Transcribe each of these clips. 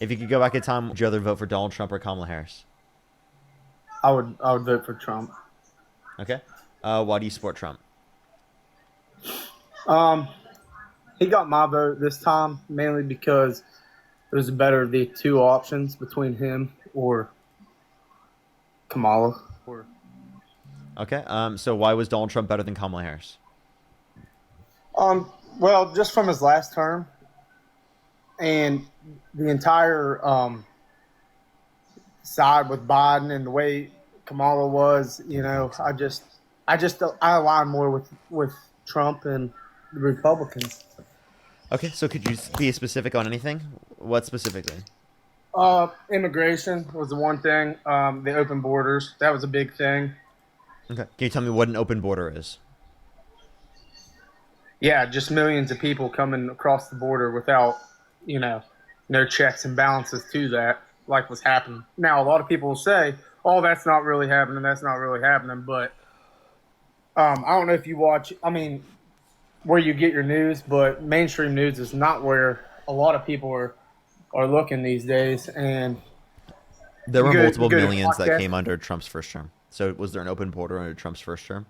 If you could go back in time, would you rather vote for Donald Trump or Kamala Harris? I would vote for Trump. Okay. Why do you support Trump? Um, he got my vote this time mainly because it was better of the two options between him or Kamala. Okay. So why was Donald Trump better than Kamala Harris? Um, well, just from his last term and the entire side with Biden and the way Kamala was, I align more with Trump and the Republicans. Okay. So could you be specific on anything? What specifically? Immigration was the one thing. The open borders, that was a big thing. Okay. Can you tell me what an open border is? Yeah, just millions of people coming across the border without, you know, no checks and balances to that, like what's happening. Now, a lot of people will say, oh, that's not really happening. That's not really happening. But I don't know if you watch, I mean, where you get your news, but mainstream news is not where a lot of people are looking these days. And There were you multiple go to millions that podcasts. came under Trump's first term. So was there an open border under Trump's first term?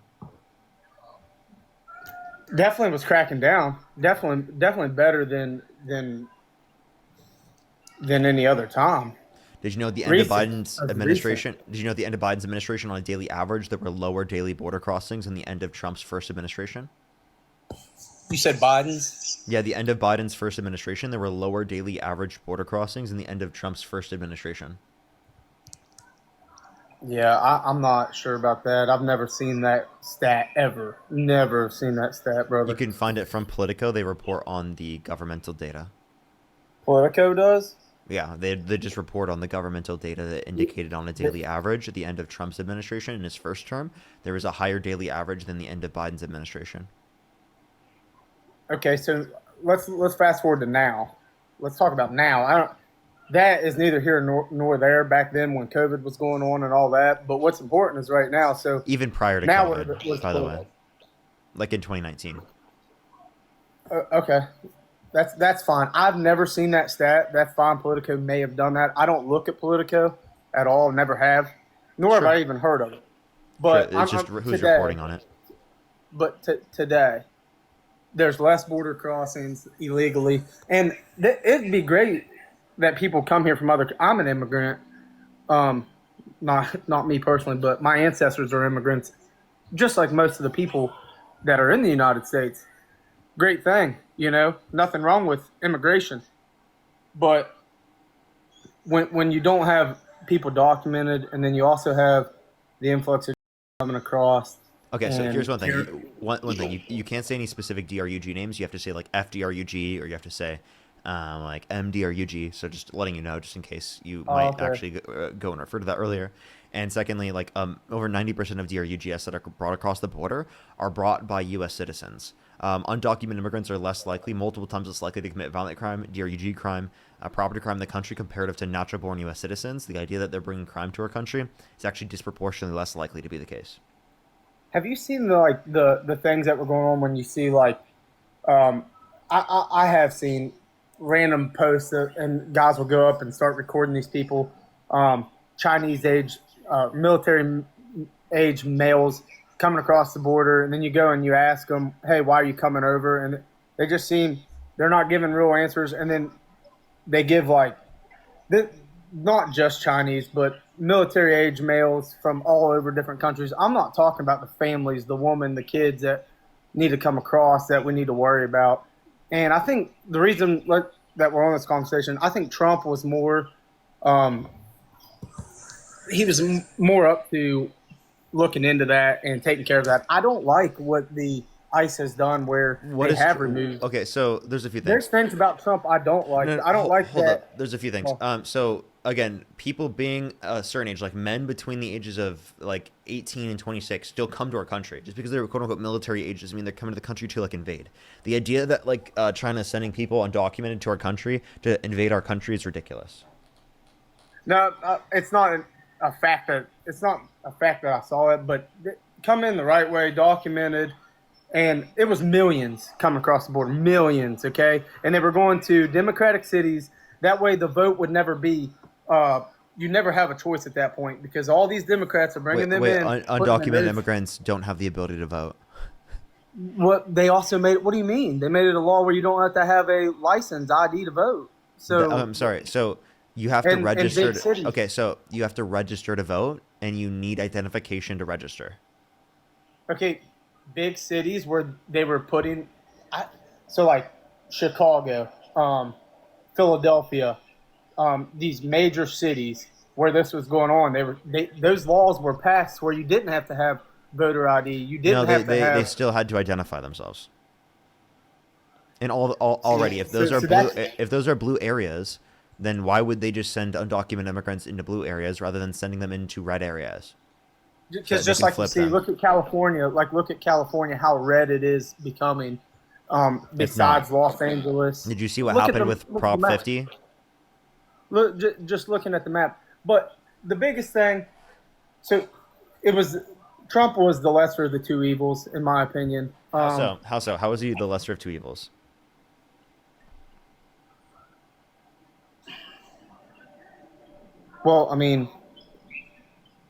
Definitely was cracking down. Definitely better than any other time. Did you know at the end of Recent, Biden's as recent. administration? Did you know at the end of Biden's administration, on a daily average, there were lower daily border crossings than the end of Trump's first administration? You said Biden's? Yeah, the end of Biden's first administration, there were lower daily average border crossings than the end of Trump's first administration. Yeah, I'm not sure about that. I've never seen that stat ever. Never seen that stat, You brother. can find it from Politico. They report on the governmental data. Politico does? Yeah, they just report on the governmental data that indicated on a daily average at the end of Trump's administration in his first term, there was a higher daily average than the end of Biden's administration. Okay, so let's fast forward to now. Let's talk about now. I don't. That is neither here nor there. Back then, when COVID was going on and all that, but what's important is right now. So Even prior to now, COVID, by the way, like in 2019. okay, that's fine. I've never seen that stat. That's fine. Politico may have done that. I don't look at Politico at all. Never have, nor have Sure. I even heard of it. Sure. But It's just I'm who's today. reporting on it. Today, there's less border crossings illegally, and it'd be great that people come here from other. I'm an immigrant, um, not me personally, but my ancestors are immigrants, just like most of the people that are in the United States. Great thing, nothing wrong with immigration, but when you don't have people documented, and then you also have the influx of coming across, Okay, so here's and one thing. One thing. You can't say any specific DRUG names. You have to say like FDRUG or you have to say like MDRUG. So just letting you know, just in case you oh, might okay. actually go and refer to that earlier. And secondly, like over 90% of DRUGs that are brought across the border are brought by U.S. citizens. Undocumented immigrants are less likely, multiple times less likely to commit violent crime, DRUG crime, property crime in the country comparative to natural-born U.S. citizens. The idea that they're bringing crime to our country is actually disproportionately less likely to be the case. Have you seen the things that were going on when you see like um, I have seen random posts and guys will go up and start recording these people, Chinese age, military age males coming across the border, and then you go and you ask them, "Hey, why are you coming over?" And they just seem they're not giving real answers, and then they give like not just Chinese, but military age males from all over different countries. I'm not talking about the families, the woman, the kids that need to come across that we need to worry about. And I think the reason that we're on this conversation, I think Trump was more, um, he was more up to looking into that and taking care of that. I don't like what the ICE has done where What they is have removed. okay? So there's a few There's things. things about Trump I don't like. No, no, I don't like hold that. up. There's a few things. Well, So again, people being a certain age, like men between the ages of like 18 and 26, still come to our country. Just because they're quote unquote military age doesn't mean they're coming to the country to like invade. The idea that like China is sending people undocumented to our country to invade our country is ridiculous. no, it's not a fact that I saw it, but come in the right way, documented, and it was millions coming across the border, millions, okay, and they were going to Democratic cities That way, the vote would never be. You never have a choice at that point because all these Democrats are bringing them in. Putting in Undocumented those, immigrants don't have the ability to vote. what they also made. What do you mean? They made it a law where you don't have to have a license ID to vote. So I'm sorry. So you have to and register. big cities. Okay, so you have to register to vote, and you need identification to register. Okay, big cities where they were putting, so like Chicago, Philadelphia, these major cities where this was going on. Those laws were passed where you didn't have to have voter ID. You No, didn't have to they have. still had to identify themselves. And already, if those are So blue, that's if those are blue areas, then why would they just send undocumented immigrants into blue areas rather than sending them into red areas so because that they just can like you flip see, them? look at California. Like look at California, how red it is becoming. It's not. Besides Los Angeles, Did you see what look at happened with the Prop map. 50? Look, just looking at the map. But the biggest thing, so it was Trump was the lesser of the two evils, in my opinion. How so? How so? How is he the lesser of two evils? Well, I mean,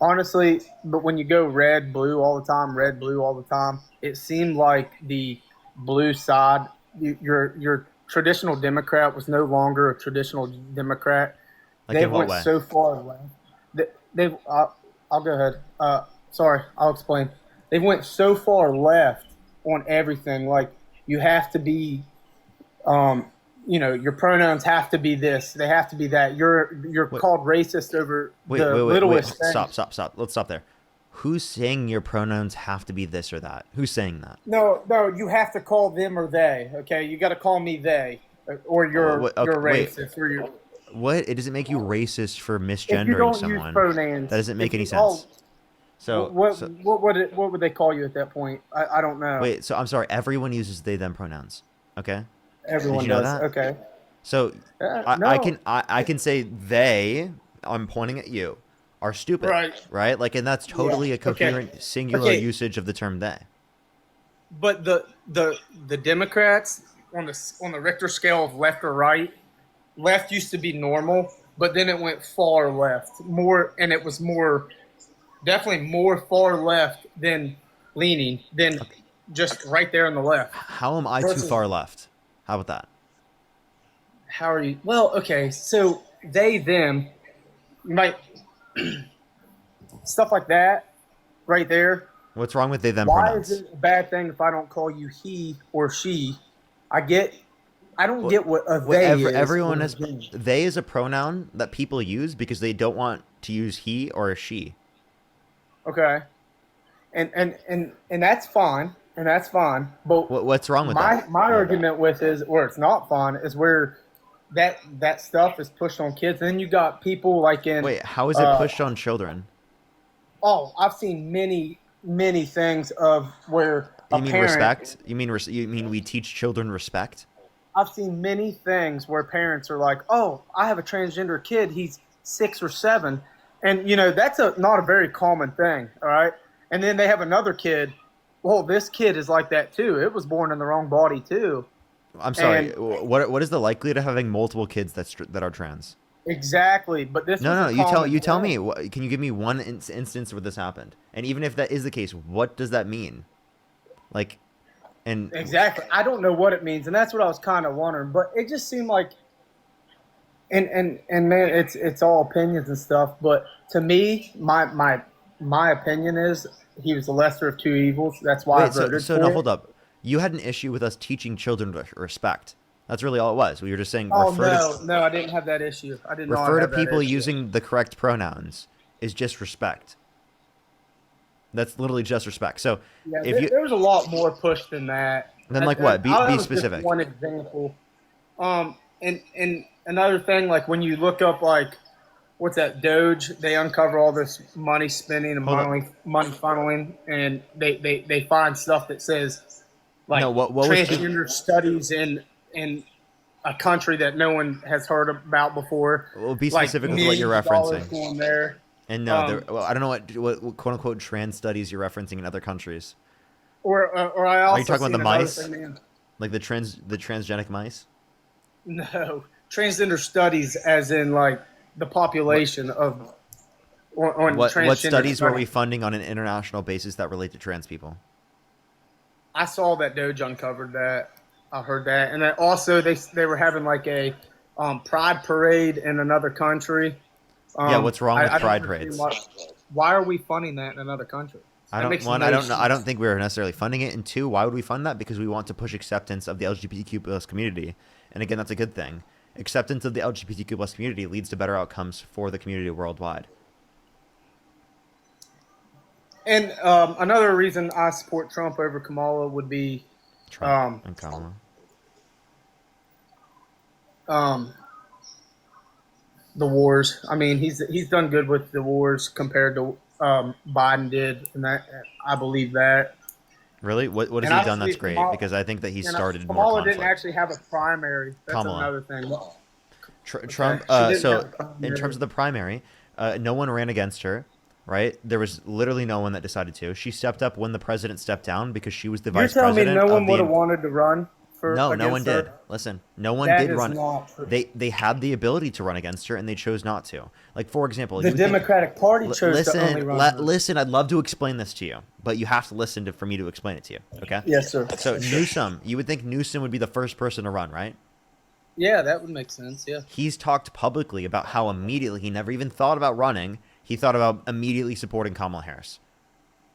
honestly, but when you go red, blue all the time, it seemed like the blue side, your traditional Democrat was no longer a traditional Democrat. Like They in what went way? so far left. They've. I'll go ahead. Sorry, I'll explain. They went so far left on everything. Like you have to be um, your pronouns have to be this, they have to be that. You're Wait, called racist over wait, the wait, wait, wait. littlest thing. Stop. Let's stop there. Who's saying your pronouns have to be this or that? Who's saying that? No, no, you have to call them or they. Okay, you got to call me they, or Okay, you're wait. racist, or you What? It doesn't make you racist for if you misgendering don't use someone. That pronouns. doesn't make If any you oh, sense. So, so what would they call you at that point? I don't know. wait. So I'm sorry. Everyone uses they them pronouns. Okay. Did Everyone you know does. that? Okay. So I No. can I can say they. I'm pointing at you. Are stupid, Right. right? Like, and that's Yeah. totally a Okay. coherent singular Okay. usage of the term they. But the Democrats on the Richter scale of left or right, left used to be normal, but then it went far left, more, and it was more definitely more far left than leaning than Okay. just right there on the left. How am I too Versus far left? How about that? how are you? Well, okay, so they them you might stuff like that right there. What's wrong with they them Why is pronouns? it a bad thing if I don't call you he or she? I get. I don't get what a they is or Everyone a has them. they is a pronoun that people use because they don't want to use he or she. Okay, and that's fine, and that's fine. But What's wrong with that? my argument with is where it's not fine is where that stuff is pushed on kids. And then you got people like in Wait, how is it uh, pushed on children? oh, I've seen many things of where a You mean parent. respect? You mean we teach children respect? I've seen many things where parents are like, "Oh, I have a transgender kid. He's 6 or 7," and that's not a very common thing. All right, and then they have another kid. Well, this kid is like that too. It was born in the wrong body too, I'm sorry. and What is the likelihood of having multiple kids that are trans? exactly. But this No, was no. a common You tell thing. me. Can you give me one instance where this happened? And even if that is the case, what does that mean? Like, and Exactly. I don't know what it means, and that's what I was kind of wondering. But it just seemed like, and man, it's all opinions and stuff. But to me, my opinion is he was the lesser of two evils. That's why I wait. voted So no, for it. hold up. You had an issue with us teaching children respect. That's really all it was. We were just saying Oh no, no, I didn't have that issue. I did not refer to have that people issue. using the correct pronouns is just respect. That's literally just respect. So Yeah, if you there was a lot more push than that. then like what? That Be was just specific. one example. And another thing, like when you look up like what's that Doge, they uncover all this money spending and Hold up. money funneling, and they find stuff that says like No, what was transgender studies in a country that no one has heard about before, well, be like specific with what millions you're of dollars referencing. going there. And no, Um, well, I don't know what quote unquote trans studies you're referencing in other countries. or I Are you also talking about seen the another mice? thing, man. Like the transgenic mice? No, transgender studies, as in like the What population of on what transgender studies were we studies. funding on an international basis that relate to trans people? I saw that Doge uncovered that. I heard that, and then also they were having like a pride parade in another country. Yeah, what's wrong with I don't pride understand parades? why are we funding that in another country? I That don't makes one, I no don't know. I don't sense. think we're necessarily funding it. And two, why would we fund that? Because we want to push acceptance of the LGBTQ plus community. And again, that's a good thing. Acceptance of the LGBTQ plus community leads to better outcomes for the community worldwide. And another reason I support Trump over Kamala would be Trump um, and Kamala. um, the wars. I mean, he's done good with the wars compared to Biden did, and that I believe that. Really? What has And he done that's honestly, great? Because I think that he's and started more Kamala didn't conflict. actually have a primary. That's Kamala. another thing. Okay, Trump. she didn't have a So in terms primary. of the primary, no one ran against her, right? There was literally no one that decided to. She stepped up when the president stepped down because she was the You're vice telling me president no of one would the. have wanted to run for No, no one against did. her? Listen, no one That did is run. not true. They had the ability to run against her and they chose not to. Like for example, The you would think. Democratic Party chose to only run her. Listen. I'd love to explain this to you, but you have to listen for me to explain it to you. Okay. Yes, sir. So Yes, sir. Newsom, you would think Newsom would be the first person to run, right? Yeah, that would make sense. Yeah. He's talked publicly about how immediately he never even thought about running. He thought about immediately supporting Kamala Harris.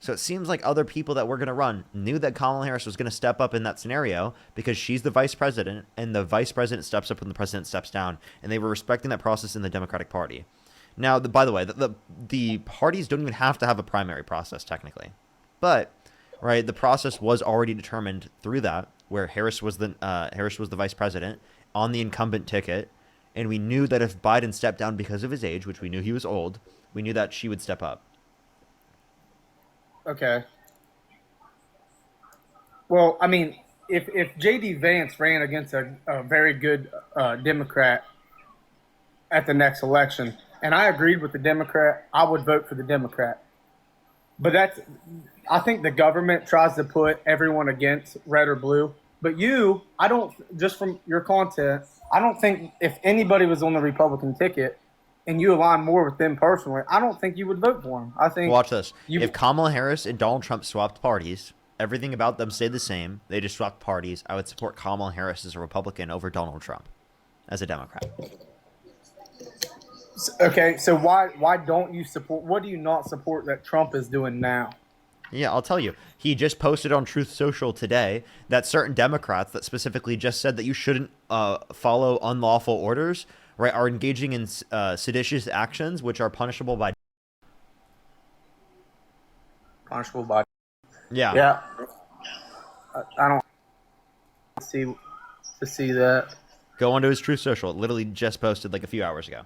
So it seems like other people that were going to run knew that Kamala Harris was going to step up in that scenario because she's the vice president and the vice president steps up when the president steps down. And they were respecting that process in the Democratic Party. Now, by the way, the parties don't even have to have a primary process technically. But, right, the process was already determined through that where Harris was the vice president on the incumbent ticket. And we knew that if Biden stepped down because of his age, which we knew he was old, we knew that she would step up. Okay. Well, I mean, if J.D. Vance ran against a very good Democrat at the next election, and I agreed with the Democrat, I would vote for the Democrat. But I think the government tries to put everyone against red or blue. But I don't, just from your content, I don't think if anybody was on the Republican ticket and you align more with them personally, I don't think you would vote for them. I think Watch this. you, If Kamala Harris and Donald Trump swapped parties, everything about them stayed the same. They just swapped parties. I would support Kamala Harris as a Republican over Donald Trump as a Democrat. okay, so why don't you support, what do you not support that Trump is doing now? Yeah, I'll tell you. He just posted on Truth Social today that certain Democrats that specifically just said that you shouldn't follow unlawful orders, right, are engaging in seditious actions which are punishable by. Punishable by. Yeah. Yeah, I don't see that. Go onto his Truth Social. It literally just posted like a few hours ago.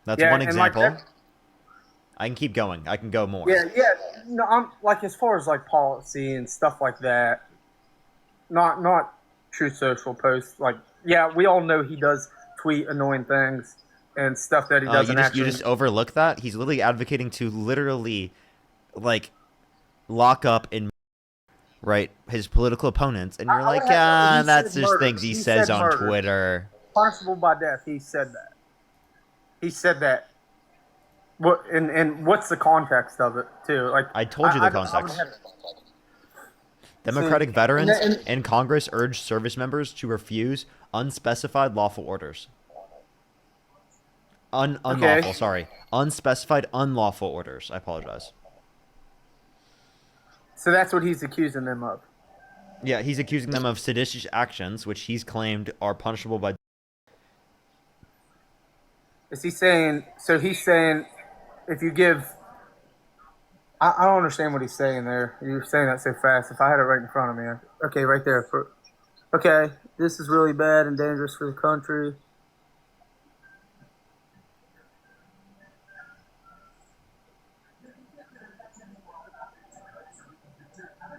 That's Yeah, one and like example. I can keep going. I can go more. yeah. No, I'm like as far as like policy and stuff like that. Not true social posts. Like, yeah, we all know he does tweet annoying things and stuff that he doesn't You just overlook that. He's literally advocating to literally, like, lock up and right his political opponents, and you're like, that's just murder. things he says on murder. Twitter. Punishable by death. He said that. He said that. What and what's the context of it too? Like I told you the context. Democratic veterans in Congress urged service members to refuse unspecified lawful orders. Unlawful, sorry. Unspecified unlawful orders. I apologize. So that's what he's accusing them of. Yeah, he's accusing them of seditious actions, which he's claimed are punishable by. Is he saying? So he's saying, if you give. I don't understand what he's saying there. You're saying that so fast. If I had it right in front of me, okay, right there. Okay, this is really bad and dangerous for the country.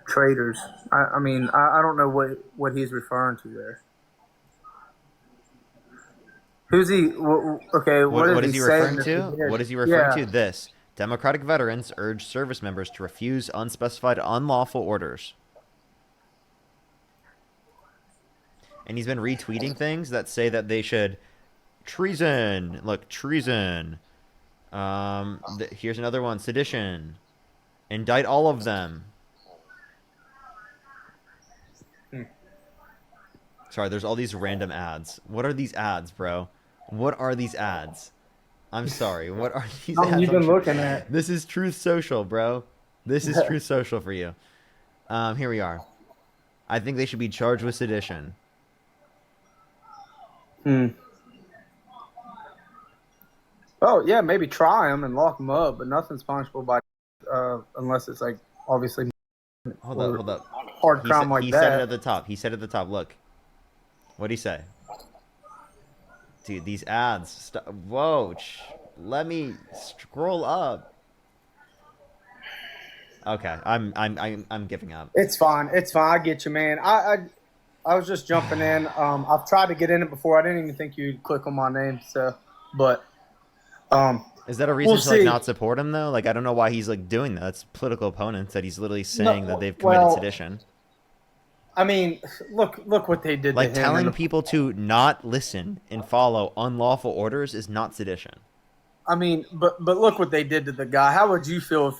Traitors. I mean, I don't know what he's referring to there. Who's he? Okay, What is he referring to? What is he referring to? Yeah. This. Democratic veterans urge service members to refuse unspecified unlawful orders. and he's been retweeting things that say that they should treason. Look, treason. Here's another one: sedition. Indict all of them. Sorry, there's all these random ads. What are these ads, bro? What are these ads? I'm sorry. What are these ads? You've been looking at. This is Truth Social, bro. This is Truth Social for you. Here we are. I think they should be charged with sedition. Oh yeah, maybe try them and lock them up, but nothing's punishable by unless it's like obviously. Hold up. Hard crime like that. He said it at the top. He said it at the top. Look. What'd he say? Dude, these ads. Whoa. Let me scroll up. Okay, I'm giving up. It's fine. It's fine. I get you, man. I was just jumping in. I've tried to get in it before. I didn't even think you'd click on my name. So, but is that a reason to like not support him though? Like I don't know why he's like doing that. That's political opponents that he's literally saying that they've committed sedition. I mean, look what they did. Like to him telling people to not listen and follow unlawful orders is not sedition. I mean, but look what they did to the guy. How would you feel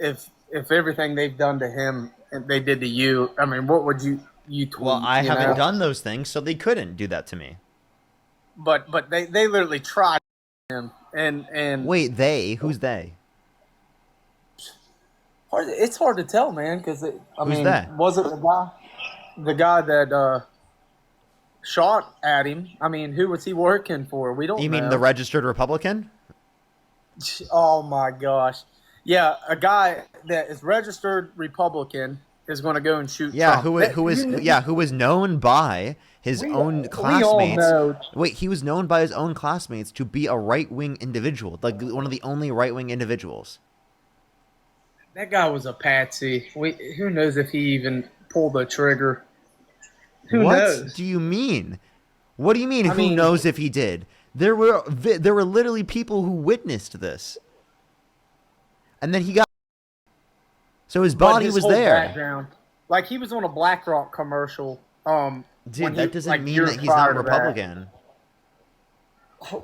if everything they've done to him they did to you? I mean, what would you tweet? Well, I haven't done those things, so they couldn't do that to me. But they literally tried him and wait, they? Who's they? It's hard to tell, man. Because who's that? Was it the guy that shot at him? I mean, who was he working for? We don't. You mean know. the registered Republican? Oh my gosh! Yeah, a guy that is registered Republican is going to go and shoot. Yeah, Trump. who was known by his own classmates. Wait, he was known by his own classmates to be a right-wing individual, like one of the only right-wing individuals. That guy was a patsy. Who knows if he even pulled the trigger? Who knows? What do you mean? What do you mean? Who knows if he did? There were literally people who witnessed this, and then he got. So his body was there. Background, like he was on a BlackRock commercial. Dude, that doesn't mean that he's not Republican.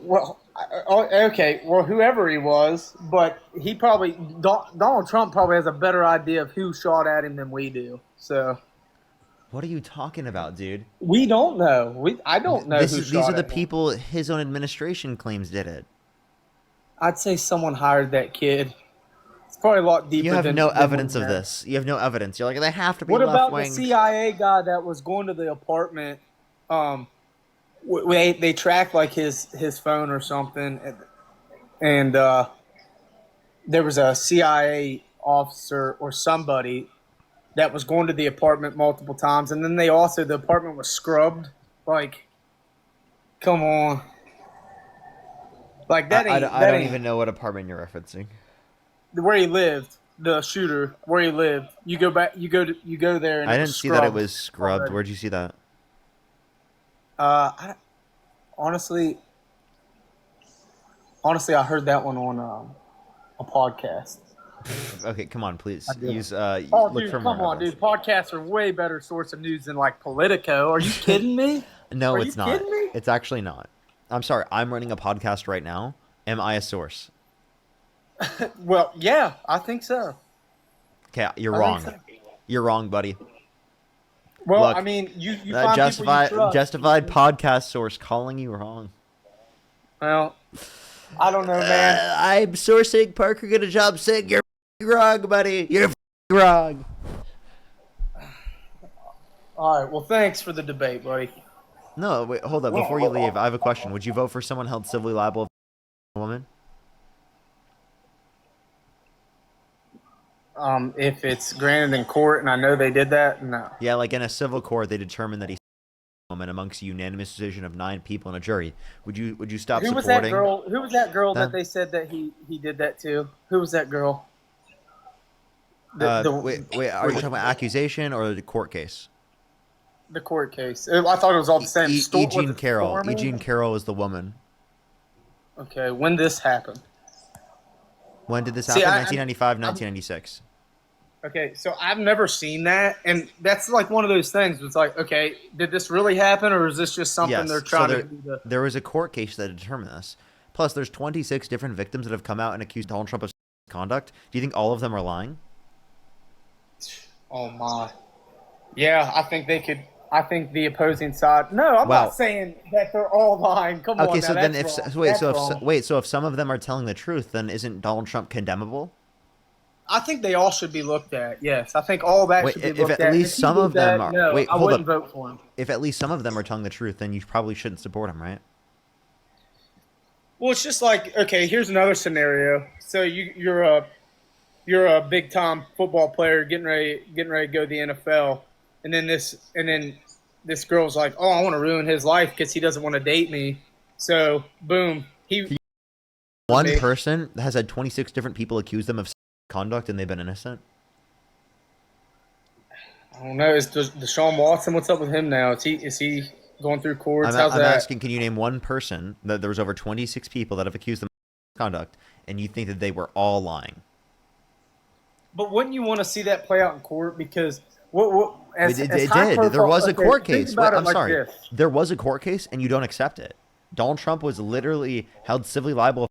Well, okay. Well, whoever he was, but he probably Donald Trump probably has a better idea of who shot at him than we do. So, what are you talking about, dude? We don't know. I don't know. These are the people his own administration claims did it. I'd say someone hired that kid. It's probably a lot deeper. You have no evidence of this. You have no evidence. You're like, they have to be left-wing. What about the CIA guy that was going to the apartment? They tracked like his phone or something, and there was a CIA officer or somebody that was going to the apartment multiple times, and then the apartment was scrubbed. Like, come on, like that. I don't even know what apartment you're referencing. Where he lived, the shooter, where he lived. You go there. And I didn't see that it was scrubbed. Already. Where'd you see that? Honestly, I heard that one on a podcast. Okay, come on, please use. Dude, look for come on, dude. Podcasts are way better source of news than like Politico. Are you kidding me? No, it's not. It's actually not. I'm sorry. I'm running a podcast right now. Am I a source? Well, yeah, I think so. Okay, you're wrong. So. You're wrong, buddy. Well, look, I mean, you find justified podcast source calling you wrong. Well, I don't know, man. I'm sourcing Parkergetajob saying you're wrong, buddy. You're wrong. All right. Well, thanks for the debate, buddy. No, wait, hold up. Before you leave, I have a question. Would you vote for someone held civilly liable for a woman? If it's granted in court, and I know they did that, no. Yeah, like in a civil court, they determined that he's a woman amongst a unanimous decision of 9 people in a jury. Would you stop supporting? Who was that girl that they said that he did that to? Who was that girl? Wait, are you talking about accusation or the court case? The court case. I thought it was all the same. Eugene Carroll. Eugene Carroll is the woman. Okay, when this happened? When did this happen? 1995, 1996. Okay, so I've never seen that, and that's like one of those things. It's like, okay, did this really happen, or is this just something they're Yes. So trying to there do? To... there was a court case that determined this. Plus, there's 26 different victims that have come out and accused Donald Trump of conduct. Do you think all of them are lying? Oh my, yeah, I think they could. I think the opposing side. No, I'm not Well, saying that they're all lying. Come okay. on, now So then, that's if wrong. wait, That's so wrong. if some of them are telling the truth, then isn't Donald Trump condemnable? I think they all should be looked at. Yes, I think all that Wait, should be if looked at at. And least if he some did of them that, are. no, Wait, I hold wouldn't up. vote for him. If at least some of them are telling the truth, then you probably shouldn't support him, right? Well, it's just like, okay, here's another scenario. So you're a big time football player getting ready to go to the NFL, and then this girl's like, oh, I want to ruin his life because he doesn't want to date me. So boom, he One me. person has had 26 different people accuse them of conduct and they've been innocent. I don't know. Is Deshaun Watson? What's up with him now? Is he going through courts? How's I'm that? asking, can you name one person that there was over 26 people that have accused them of conduct, and you think that they were all lying? But wouldn't you want to see that play out in court? Because as It high did. There profile, was a okay, court think case. about it I'm like sorry. this. There was a court case, and you don't accept it. Donald Trump was literally held civilly liable,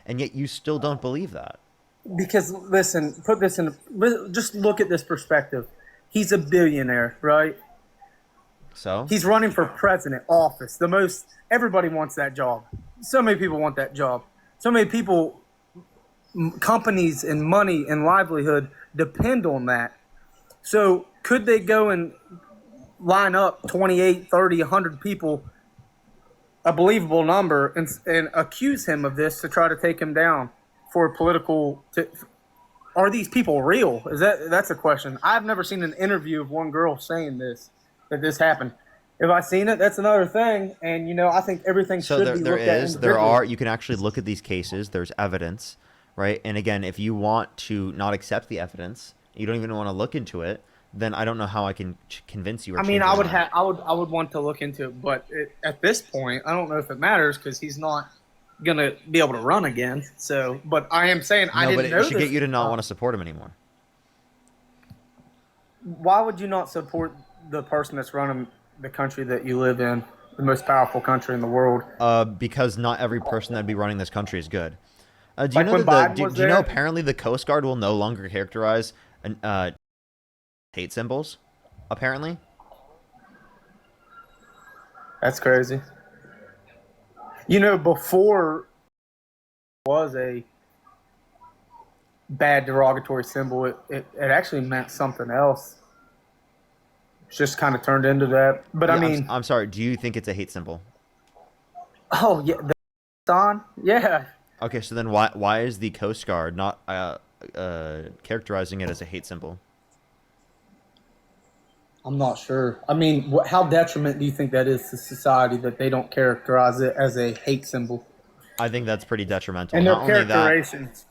and yet you still don't believe that. Because listen, put this in. Just look at this perspective. He's a billionaire, right? So He's running for president office. The most everybody wants that job. So many people want that job. So many people, companies and money and livelihood depend on that. So could they go and line up 28, 30, 100 people, a believable number, and accuse him of this to try to take him down for political? Are these people real? That's a question. I've never seen an interview of one girl saying that this happened. If I seen it, that's another thing. And I think everything So should there, be there looked at is, there individually. are, you can actually look at these cases. There's evidence, right? And again, if you want to not accept the evidence, you don't even want to look into it, then I don't know how I can convince you or I mean, change your mind. I would want to look into it, but at this point, I don't know if it matters because he's not gonna be able to run again. So, but I am saying I No, but didn't know it should this. get you to not want to support him anymore. Why would you not support the person that's running the country that you live in, the most powerful country in the world? Because not every person that'd be running this country is good. Do you Like know when that Biden was do you know there. apparently the Coast Guard will no longer characterize hate symbols? Apparently, That's crazy. Before was a bad derogatory symbol, it actually meant something else. It's just kind of turned into that. But I yeah. mean, I'm sorry. Do you think it's a hate symbol? oh yeah, the on, yeah. Okay, so then why is the Coast Guard not characterizing it as a hate symbol? I'm not sure. I mean, how detriment do you think that is to society that they don't characterize it as a hate symbol? I think that's pretty detrimental. And their Not only that, characterizations.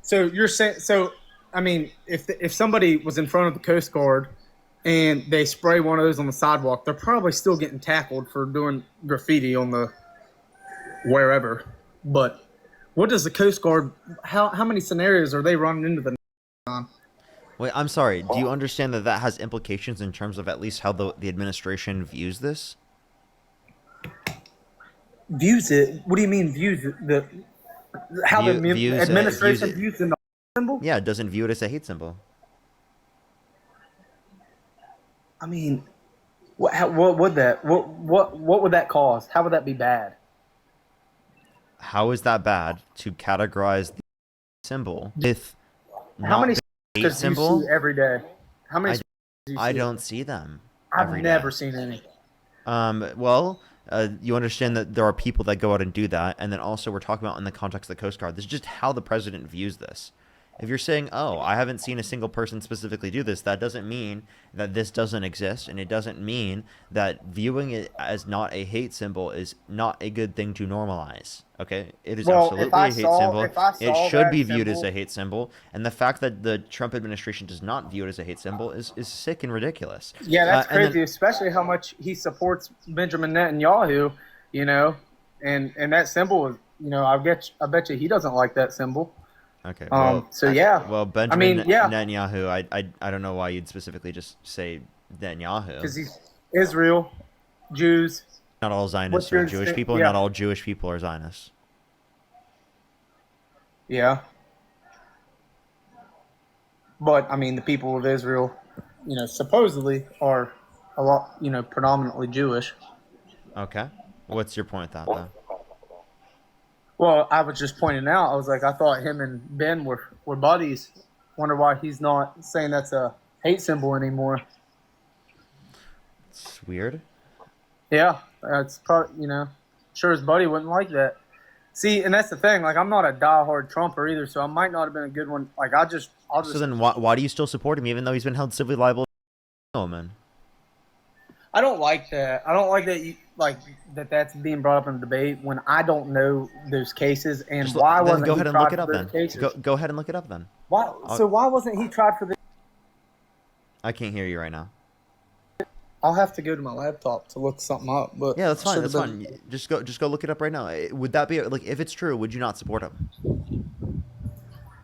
So you're saying so? I mean, if somebody was in front of the Coast Guard and they spray one of those on the sidewalk, they're probably still getting tackled for doing graffiti on the wherever. But what does the Coast Guard? How many scenarios are they running into the on? wait, I'm sorry. Do you understand that that has implications in terms of at least how the administration views this? Views it? What do you mean views it? How the Views administration it. views the symbol? Yeah, it doesn't view it as a hate symbol. I mean, what would that what would that cause? How would that be bad? How is that bad to categorize the symbol with How not many the hate stickers do you symbol? see every day? How many I, stickers do you I see? don't see them I've every day. never seen any. Well, you understand that there are people that go out and do that, and then also we're talking about in the context of the Coast Guard. This is just how the president views this. If you're saying, oh, I haven't seen a single person specifically do this, that doesn't mean that this doesn't exist, and it doesn't mean that viewing it as not a hate symbol is not a good thing to normalize. Okay? It is Well, absolutely a hate symbol. if I It saw should that be viewed as symbol, a hate symbol, and the fact that the Trump administration does not view it as a hate symbol is sick and ridiculous. yeah, that's And then crazy. Especially how much he supports Benjamin Netanyahu, you know, and that symbol is, I bet you he doesn't like that symbol. Okay. Well, So yeah, well, I Benjamin mean, yeah, Netanyahu. I don't know why you'd specifically just say Netanyahu. because he's Israel, Jews. Not all Zionists What's are your Jewish instinct? people, and not Yeah, all Jewish people are Zionists. yeah. But I mean, the people of Israel, supposedly are a lot, predominantly Jewish. Okay. What's your point with that, though? Well, I was just pointing out. I was like, I thought him and Ben were buddies. Wonder why he's not saying that's a hate symbol anymore. It's weird. Yeah, that's probably sure his buddy wouldn't like that. See, and that's the thing. Like, I'm not a diehard Trumper either, so I might not have been a good one. Like, I'll just So then, why do you still support him, even though he's been held civilly liable? Oh man. I don't like that. I don't like that. That's being brought up in debate when I don't know those cases and why Then wasn't go he ahead and look tried it for up. those Then cases? go ahead and look it up. Then Why? So why wasn't he tried for this? I can't hear you right now. I'll have to go to my laptop to look something up. But Yeah, that's fine. should've That's been- fine. Just go look it up right now. Would that be like, if it's true, would you not support him?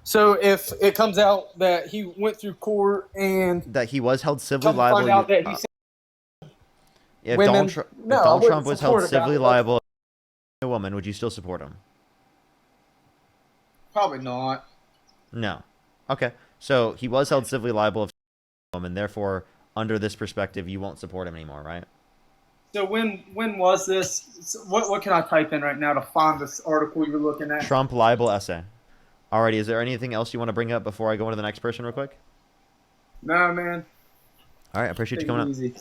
So if it comes out that he went through court and That he was held civilly come to find liable. out that he said If women, Donald, Trump, no, if I Donald wouldn't Trump was support held it, civilly that- liable as a woman, would you still support him? probably not. No. Okay. So he was held civilly liable of a woman. Therefore, under this perspective, you won't support him anymore, right? So when was this? So what can I type in right now to find this article you're looking at? Trump libel essay. Alrighty. Is there anything else you want to bring up before I go into the next person real quick? No, man. All right. I appreciate you Take coming it up. easy.